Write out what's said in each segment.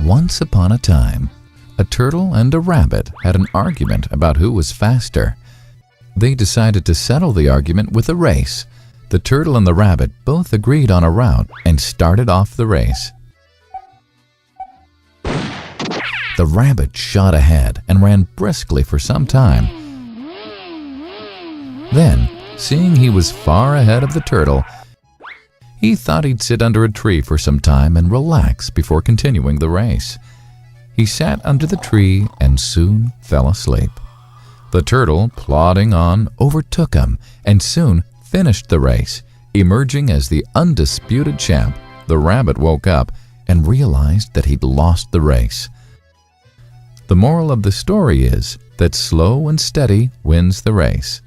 Once upon a time, a turtle and a rabbit had an argument about who was faster. They decided to settle the argument with a race. The turtle and the rabbit both agreed on a route and started off the race. The rabbit shot ahead and ran briskly for some time. Then, seeing he was far ahead of the turtle, he thought he'd sit under a tree for some time and relax before continuing the race. He sat under the tree and soon fell asleep. The turtle, plodding on, overtook him and soon finished the race. Emerging as the undisputed champ, the rabbit woke up and realized that he'd lost the race. The moral of the story is that slow and steady wins the race.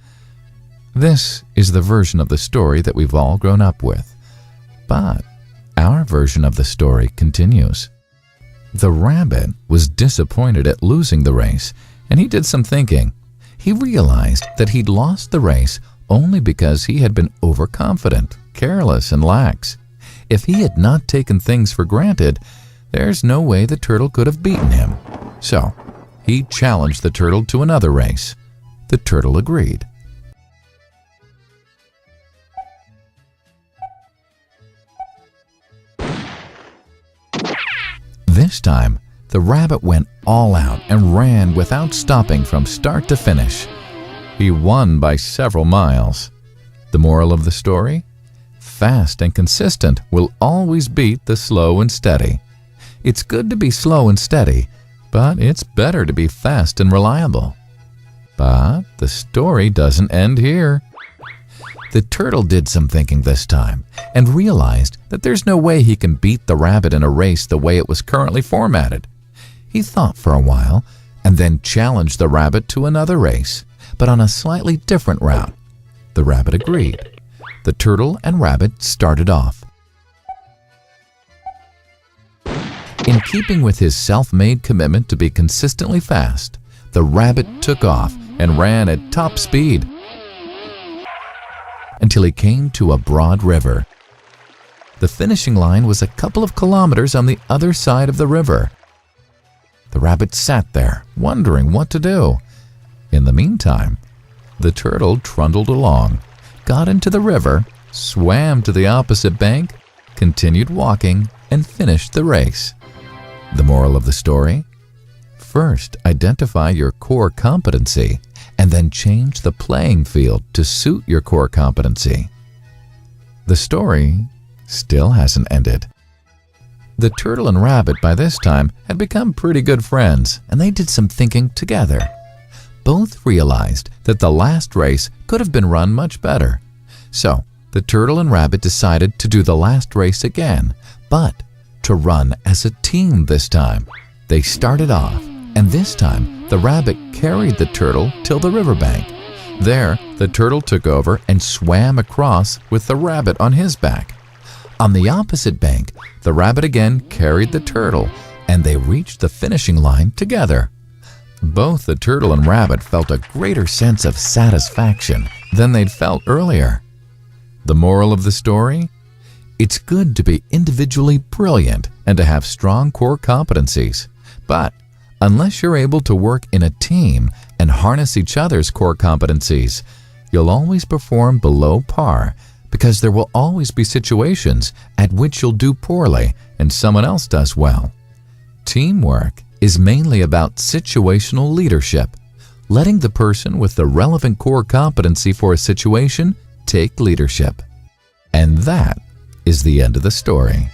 This is the version of the story that we've all grown up with. But our version of the story continues. The rabbit was disappointed at losing the race, and he did some thinking. He realized that he'd lost the race only because he had been overconfident, careless, and lax. If he had not taken things for granted, there's no way the turtle could have beaten him. So, he challenged the turtle to another race. The turtle agreed. This time, the rabbit went all out and ran without stopping from start to finish. He won by several miles. The moral of the story? Fast and consistent will always beat the slow and steady. It's good to be slow and steady, but it's better to be fast and reliable. But the story doesn't end here. The turtle did some thinking this time and realized that there's no way he can beat the rabbit in a race the way it was currently formatted. He thought for a while and then challenged the rabbit to another race, but on a slightly different route. The rabbit agreed. The turtle and rabbit started off. In keeping with his self-made commitment to be consistently fast, the rabbit took off and ran at top speed until he came to a broad river. The finishing line was a couple of kilometers on the other side of the river. The rabbit sat there, wondering what to do. In the meantime, the turtle trundled along, got into the river, swam to the opposite bank, continued walking, and finished the race. The moral of the story? First, identify your core competency, and then change the playing field to suit your core competency. The story still hasn't ended. The turtle and rabbit by this time had become pretty good friends, and they did some thinking together. Both realized that the last race could have been run much better. So, the turtle and rabbit decided to do the last race again, but to run as a team this time. They started off, and this time the rabbit carried the turtle till the riverbank. There, the turtle took over and swam across with the rabbit on his back. On the opposite bank, the rabbit again carried the turtle, and they reached the finishing line together. Both the turtle and rabbit felt a greater sense of satisfaction than they'd felt earlier. The moral of the story? It's good to be individually brilliant and to have strong core competencies, but unless you're able to work in a team and harness each other's core competencies, you'll always perform below par because there will always be situations at which you'll do poorly and someone else does well. Teamwork is mainly about situational leadership, letting the person with the relevant core competency for a situation take leadership. And that is the end of the story.